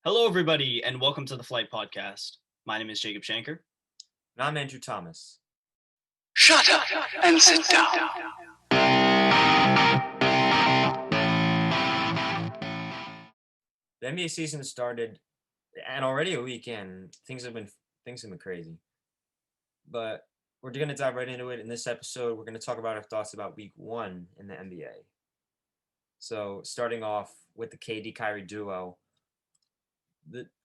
Hello, everybody, and welcome to the Flight Podcast. My name is Jacob Shanker. And I'm Andrew Thomas. Shut up and sit down. The NBA season started, and already a weekend. Things have been crazy. But we're gonna dive right into it. In this episode, we're gonna talk about our thoughts about Week 1 in the NBA. So starting off with the KD Kyrie duo,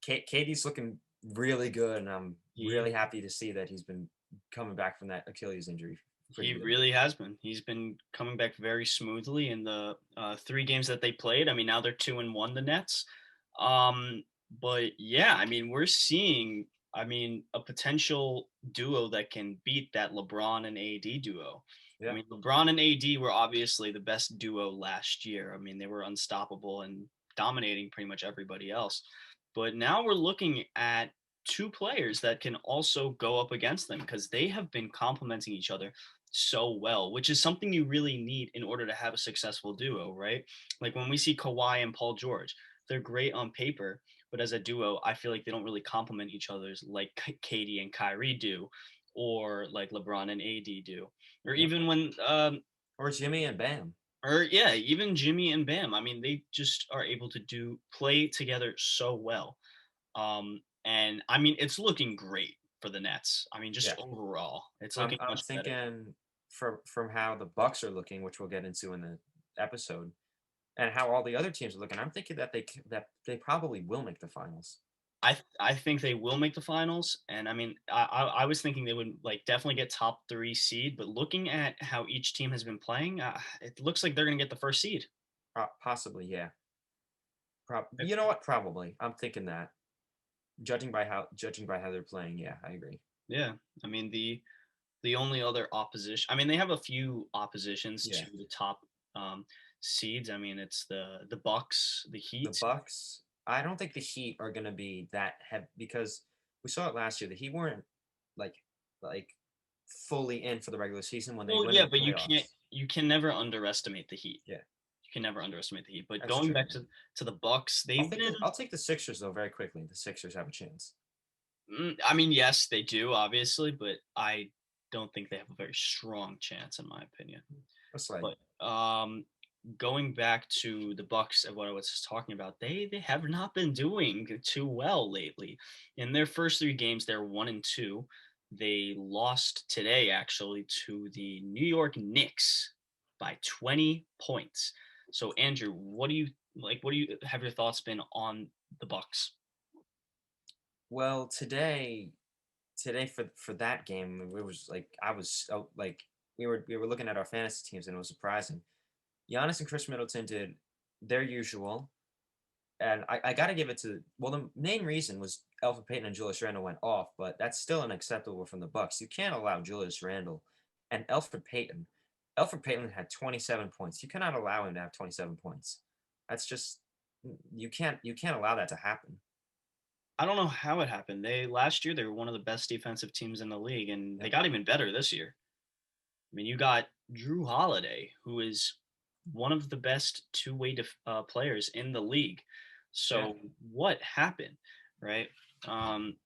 KD's looking really good, and I'm really happy to see that he's been coming back from that Achilles injury. He really has been. He's been coming back very smoothly in the 3 games that they played. I mean, now they're 2-1, the Nets. But yeah, I mean, we're seeing, a potential duo that can beat that LeBron and AD duo. I Yeah. mean, LeBron and AD were obviously the best duo last year. I mean, they were unstoppable and dominating pretty much everybody else. But now we're looking at two players that can also go up against them because they have been complementing each other so well, which is something you really need in order to have a successful duo, right? Like when we see Kawhi and Paul George, they're great on paper, but as a duo, I feel like they don't really complement each other's like Katie and Kyrie do, or like LeBron and AD do, or Yeah. even when Or Jimmy and Bam. or yeah, even Jimmy and Bam. I mean, they just are able to play together so well. And I mean, it's looking great for the Nets. I mean, just Yeah. overall, it's I'm looking I'm much better. thinking from how the Bucks are looking, which we'll get into in the episode, and how all the other teams are looking. I'm thinking that they probably will make the finals. I think they will make the finals, and I mean, I was thinking they would like definitely get top 3 seed, but looking at how each team has been playing, it looks like they're gonna get the first seed. Possibly, yeah. You know what? Probably. I'm thinking that. Judging by how they're playing, yeah, I agree. Yeah, I mean the only other opposition. I mean, they have a few oppositions Yeah, to the top um, seeds. I mean, it's the Bucks, the the Heat. Bucks. I don't think the Heat are gonna be that heavy because we saw it last year. The Heat weren't like like fully in for the regular season when they Well, went in yeah, the but playoffs. you can never underestimate the Heat. Yeah, You can never underestimate the Heat. But that's going true. back to the Bucks, they've been. I'll take the Sixers though very quickly. The Sixers have a chance. I mean, yes, they do, obviously, but I don't think they have a very strong chance, in my opinion. That's like But going back to the Bucks and what I was talking about, they have not been doing too well lately. In their first 3 games, they're 1-2. They lost today, actually, to the New York Knicks by 20 points. So, Andrew, what do you like? What do you have your thoughts been on the Bucks? well today for that game it was like I was so, like we were looking at our fantasy teams and it was surprising. Giannis and Chris Middleton did their usual, and I got to give it to well the main reason was Alpha Payton and Julius Randle went off, but that's still unacceptable from the Bucks. You can't allow Julius Randle and Alfred Payton. Alfred Payton had 27 points. You cannot allow him to have 27 points. That's just you can't allow that to happen. I don't know how it happened. They last year they were one of the best defensive teams in the league, and Yeah. they got even better this year. I mean, you got Drew Holiday, who is one of the best two-way players in the league. Yeah. So what happened, right? Um,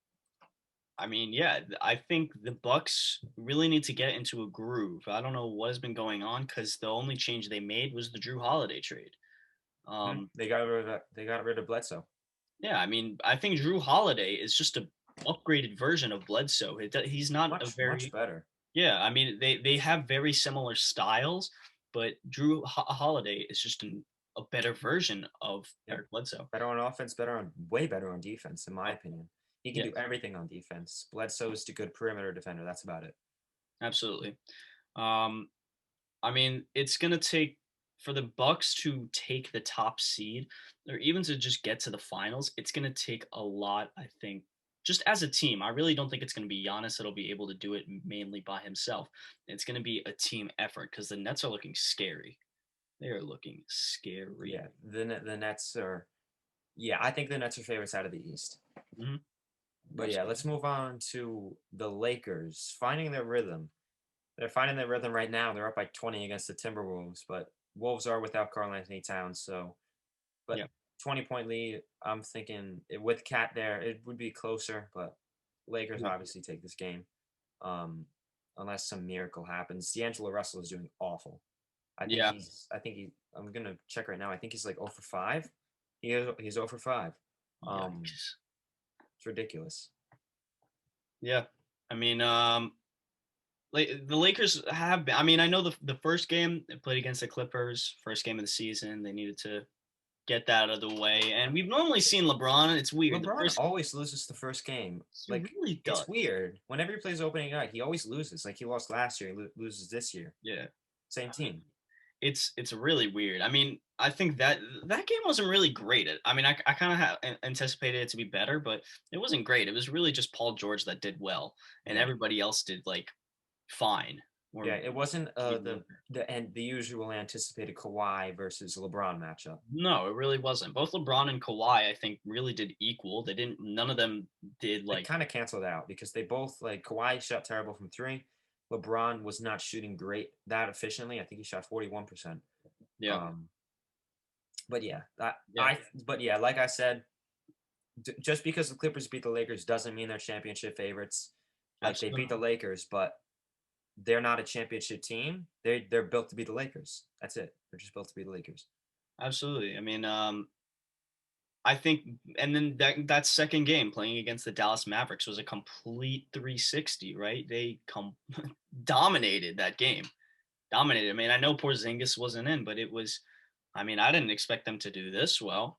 I mean, yeah, I think the Bucks really need to get into a groove. I don't know what has been going on because the only change they made was the Drew Holiday trade. Um, They got rid of Bledsoe. Yeah, I mean, I think Drew Holiday is just a upgraded version of Bledsoe. He's not a Much very better. yeah. I mean, they have very similar styles, but Drew Holiday is just a better version of Yeah. Eric Bledsoe. Better on offense, way better on defense, in my Oh, opinion. He can yeah, do everything on defense. Bledsoe's a good perimeter defender. That's about it. absolutely. Um, I mean, it's gonna take for the Bucks to take the top seed, or even to just get to the finals. It's gonna take a lot, I think. Just as a team, I really don't think it's going to be Giannis that'll be able to do it mainly by himself. It's going to be a team effort because the Nets are looking scary. They are looking scary. Yeah, the Nets are. Yeah, I think the Nets are favorites out of the East. Hmm. But yeah, let's move on to the Lakers finding their rhythm. They're finding their rhythm right now. They're up by 20 against the Timberwolves, but Wolves are without Karl Anthony Towns. So, but Yeah. 20-point lead. I'm thinking with Cat there, it would be closer, but Lakers Yeah. obviously take this game. Unless some miracle happens. D'Angelo Russell is doing awful. Yeah. I'm gonna check right now. I think he's like 0 for 5. He's 0 for 5. Yikes. It's ridiculous. Yeah. I mean, like the Lakers have been. I mean, I know the first game they played against the Clippers, first game of the season. They needed to get that out of the way, and we've normally seen LeBron. It's weird. The LeBron first always loses the first game. he Like really does. it's weird. Whenever he plays opening night, he always loses. Like he lost last year, he loses this year. Yeah. Same team. It's really weird. I mean, I think that game wasn't really great. I mean, I kind of anticipated it to be better, but it wasn't great. It was really just Paul George that did well, and Yeah. everybody else did like fine. Or Yeah, it wasn't even- the usual anticipated Kawhi versus LeBron matchup. no, it really wasn't. Both LeBron and Kawhi, I think, really did equal. They didn't. None of them did It like. kind of canceled out because they both like Kawhi shot terrible from 3. LeBron was not shooting great that efficiently. I think he shot 41%. Yeah. But yeah, Yeah. but yeah, like I said, just because the Clippers beat the Lakers doesn't mean they're championship favorites. Like they beat the Lakers, but they're not a championship team. They're built to be the Lakers. That's it. They're just built to be the Lakers. Absolutely. I mean, I think, and then that second game playing against the Dallas Mavericks was a complete 360, right? They dominated that game. Dominated. I mean, I know Porzingis wasn't in, but it was. I mean, I didn't expect them to do this well.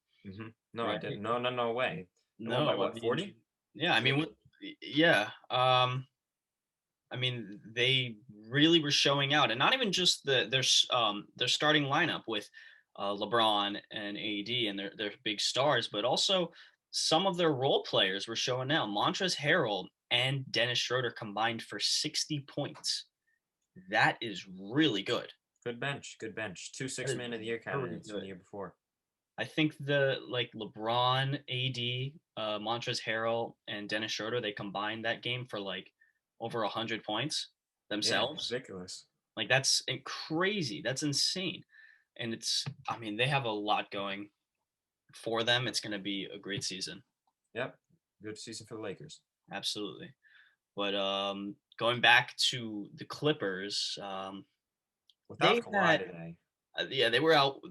No, I Right. didn't. No way. They won No, by I what, mean, 40? yeah. I mean, yeah. I mean, they really were showing out, and not even just their starting lineup with LeBron and AD and their big stars, but also some of their role players were showing out. Montrezl Harrell and Dennis Schroeder combined for 60 points. That is really good. Good bench. Good bench. 2 That six is man of the year very candidates from good. the year before. I think the like LeBron, AD, Montrezl Harrell, and Dennis Schroeder, they combined that game for like over 100 points Yeah, themselves. ridiculous. Like that's crazy. That's insane. And I mean, they have a lot going for them. It's going to be a great season. Yep. Good season for the Lakers. Absolutely. But going back to the Clippers, Without they Kawhi today. yeah, they were out.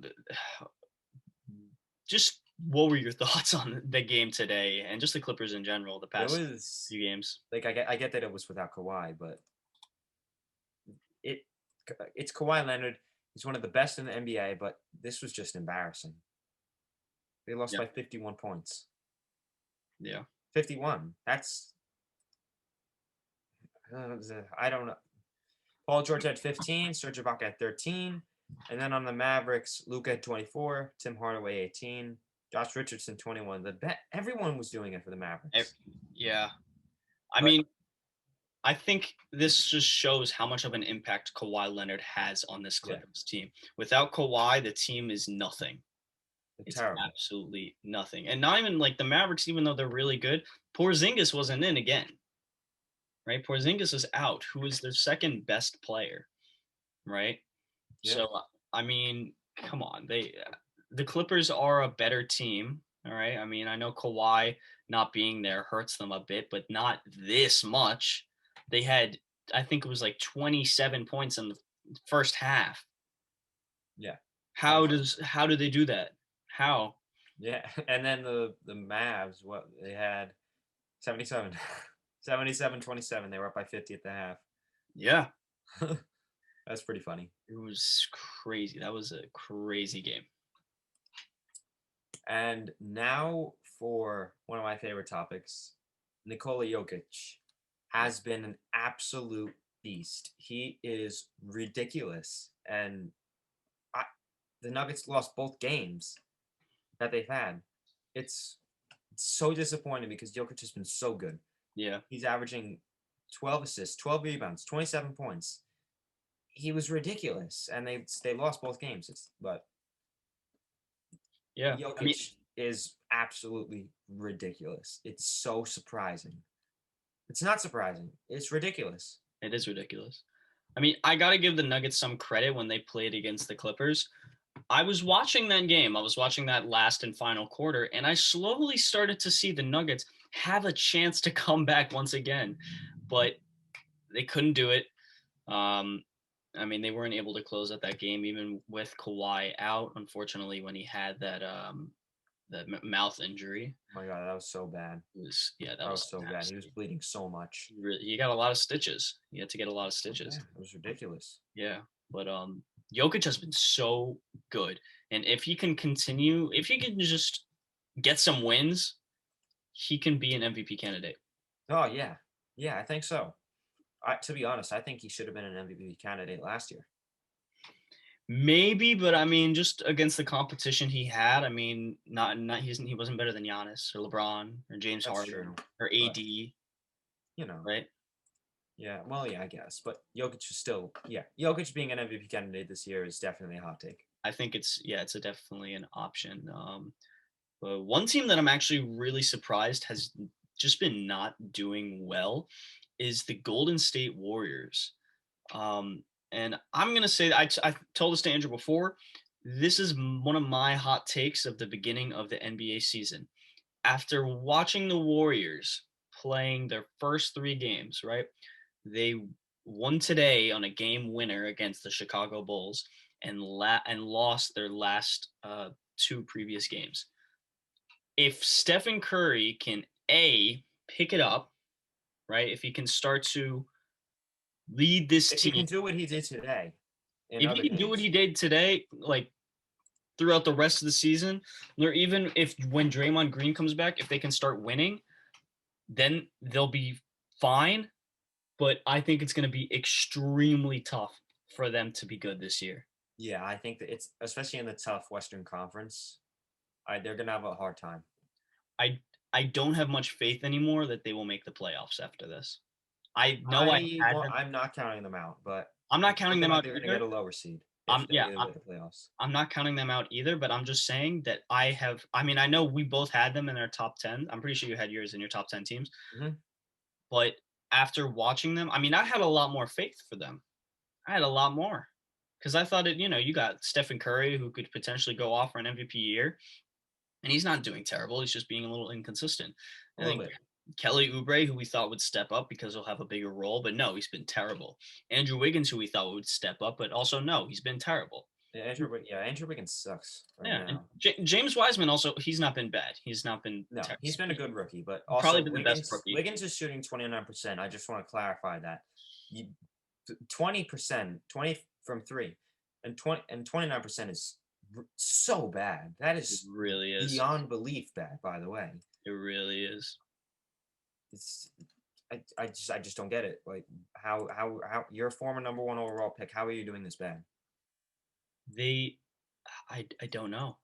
Just what were your thoughts on the game today and just the Clippers in general, the It past was few games? like I get that it was without Kawhi, but it it's Kawhi Leonard. He's one of the best in the NBA, but this was just embarrassing. They lost Yeah. by 51 points. Yeah. 51. That's I don't know. Paul George had 15, Serge Ibaka had 13, and then on the Mavericks, Luka had 24, Tim Hardaway 18, Josh Richardson 21. Everyone was doing it for the Mavericks. Yeah. I But- mean, I think this just shows how much of an impact Kawhi Leonard has on this Yeah. Clippers team. Without Kawhi, the team is nothing. It's Terrible. absolutely nothing. And not even like the Mavericks, even though they're really good, Porzingis wasn't in again. Right? Porzingis is out, who is their second best player. Right? Yeah. So I mean, come on. The Clippers are a better team. All right. I mean, I know Kawhi not being there hurts them a bit, but not this much. They had, I think it was like 27 points in the first half. Yeah. How do they do that? How? Yeah, and then the Mavs, what they had 77. 77-27. They were up by 50 at the half. Yeah. That's pretty funny. It was crazy. That was a crazy game. And now for one of my favorite topics, Nikola Jokic has been an absolute beast. He is ridiculous. And the Nuggets lost both games that they've had. It's so disappointing because Jokic has been so good. Yeah. He's averaging 12 assists, 12 rebounds, 27 points. He was ridiculous, and they lost both games. But Yeah. Jokic I mean, is absolutely ridiculous. It's so surprising. It's not surprising. It's ridiculous. it is ridiculous. I mean, I got to give the Nuggets some credit when they played against the Clippers. I was watching that game. I was watching that last and final quarter, and I slowly started to see the Nuggets have a chance to come back once again, but they couldn't do it. Um, I mean, they weren't able to close out that game even with Kawhi out. Unfortunately, when he had that mouth injury, Oh my God, that was so bad. it was yeah, that That was was so bad. He was nasty. bleeding so much. He got a lot of stitches. He had to get a lot of Yeah, stitches. it was ridiculous. Yeah, but Jokic has been so good, and if he can continue, if he can just get some wins, he can be an MVP candidate. Oh yeah, yeah, I think so. To be honest, I think he should have been an MVP candidate last year. Maybe, but I mean, just against the competition he had, I mean, not he wasn't better than Giannis or LeBron or James That's Harden true. or But AD, you know, right? yeah, well, yeah, I guess. But Jokic is still, yeah, Jokic being an MVP candidate this year is definitely a hot take. I think it's definitely an option. But one team that I'm actually really surprised has just been not doing well is the Golden State Warriors. And I'm gonna say that I told this to Andrew before. This is one of my hot takes of the beginning of the NBA season. After watching the Warriors playing their first 3 games, right? They won today on a game winner against the Chicago Bulls and lost their last 2 previous games. If Stephen Curry can pick it up, right? If he can start to lead this If he team, can do what he did today in if he other can do what games, he did today, like throughout the rest of the season, or even if when Draymond Green comes back, if they can start winning, then they'll be fine. But I think it's going to be extremely tough for them to be good this year. yeah, I think that it's especially in the tough Western Conference, they're gonna have a hard time. I I don't have much faith anymore that they will make the playoffs after this. I know I had them. I'm not counting them out, but I'm not it's counting looking them like out they're gonna either. get a lower seed I'm if they yeah, either I'm, make the playoffs. I'm not counting them out either, but I'm just saying that I mean, I know we both had them in our top 10. I'm pretty sure you had yours in your top 10 teams. Hmm. But after watching them, I mean, I had a lot more faith for them. I had a lot more because I thought you got Stephen Curry who could potentially go off for an MVP year, and he's not doing terrible. He's just being a little inconsistent. A I little think bit. Kelly Oubre, who we thought would step up because he'll have a bigger role, but no, he's been terrible. Andrew Wiggins, who we thought would step up, but also no, he's been terrible. Yeah, Andrew Wiggins sucks right Yeah, and now. James Wiseman also he's not been bad. He's not been No, he's been a good rookie, but probably also been the best rookie. Wiggins is shooting 29%. I just want to clarify that. 20%, 20 from 3 and 29% is so bad. That It is really is. beyond belief bad, by the way. It really is. It's I just don't get it. Like how you're a former number 1 overall pick. How are you doing this bad? They, I don't know.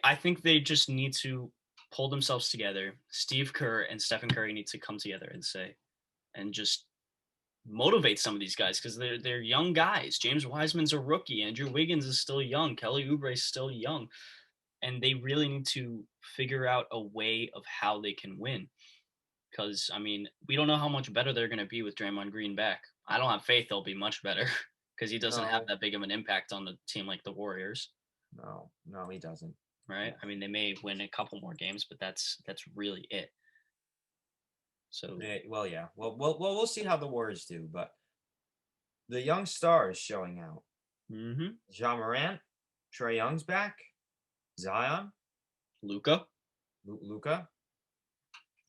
I think they just need to pull themselves together. Steve Kerr and Stephen Curry need to come together and just motivate some of these guys because they're young guys. James Wiseman's a rookie. Andrew Wiggins is still young. Kelly Oubre is still young, and they really need to figure out a way of how they can win. Because I mean, we don't know how much better they're going to be with Draymond Green back. I don't have faith they'll be much better because he doesn't have No, that big of an impact on the team like the Warriors, no, he doesn't. right? No. I mean, they may win a couple more games, but that's really it. So Well, yeah. We'll see how the Warriors do, but the young stars showing out. hmm Ja Morant, Trey Young's back, Zion, Luca, Luca.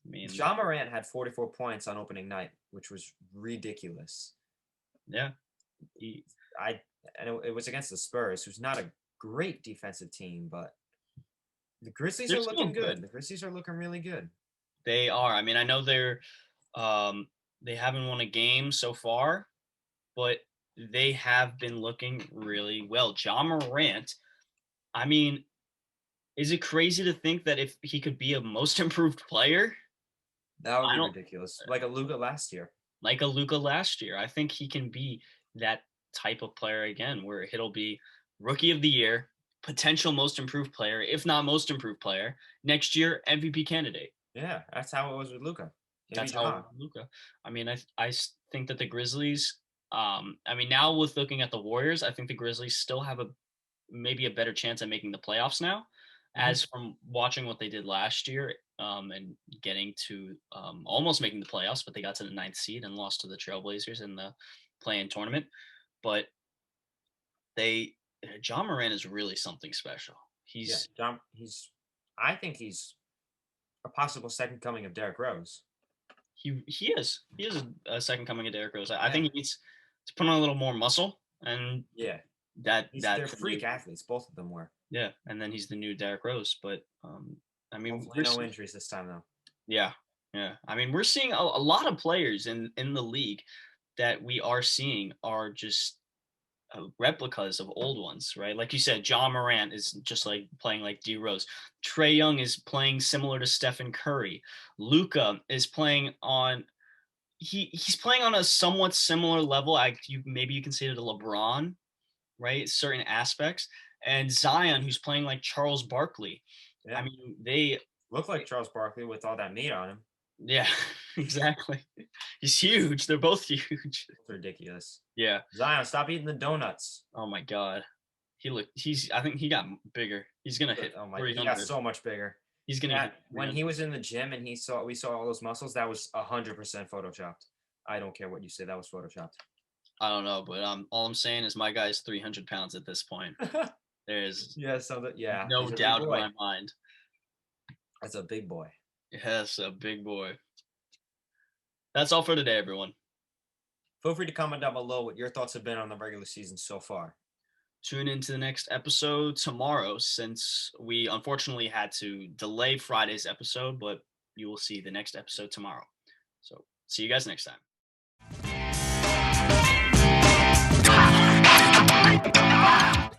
I mean, Ja Morant had 44 points on opening night, which was ridiculous. yeah, he, It was against the Spurs, who's not a great defensive team, but the Grizzlies they're are still looking good. good. The Grizzlies are looking really good. They are. I mean, I know they haven't won a game so far, but they have been looking really well. Ja Morant, I mean, is it crazy to think that if he could be a most improved player, That would I be don't ridiculous, like a Luca last year. like a Luca last year. I think he can be that type of player again, where he'll be rookie of the year, potential most improved player, if not most improved player, next year MVP candidate. Yeah, that's how it was with Luca. Maybe That's how Ja. Luca. I mean, I think that the Grizzlies I mean, now with looking at the Warriors, I think the Grizzlies still have maybe a better chance at making the playoffs now, as from watching what they did last year, and getting to almost making the playoffs, but they got to the 9th seed and lost to the Trailblazers in the play-in tournament. But John Moran is really something special. Yeah, I think he's a possible second coming of Derrick Rose. He is a second coming of Derrick Rose. I Yeah. think he needs to put on a little more muscle, and Yeah, they're freak athletes. Both of them were. Yeah, and then he's the new Derrick Rose. But I mean, Hopefully no injuries this time though. Yeah. I mean, we're seeing a lot of players in the league that we are seeing are just replicas of old ones, right? Like you said, John Morant is just like playing like D Rose. Trae Young is playing similar to Stephen Curry. Luka is playing on he's playing on a somewhat similar level. Maybe you can say to LeBron, right? Certain aspects. And Zion, who's playing like Charles Barkley. Yeah. I mean, they look like Charles Barkley with all that meat on him. Yeah, exactly. He's huge. They're both huge. It's ridiculous. Yeah. Zion, stop eating the donuts. Oh my God. I think he got bigger. He's gonna hit. Oh my! He got so much bigger. He's gonna hit when he was in the gym and we saw all those muscles. That was 100% photoshopped. I don't care what you say. That was photoshopped. I don't know, but all I'm saying is my guy's 300 pounds at this point. There's no doubt in my mind. That's a big boy. Yes, a big boy. That's all for today, everyone. Feel free to comment down below what your thoughts have been on the regular season so far. Tune into the next episode tomorrow, since we unfortunately had to delay Friday's episode, but you will see the next episode tomorrow. So see you guys next time.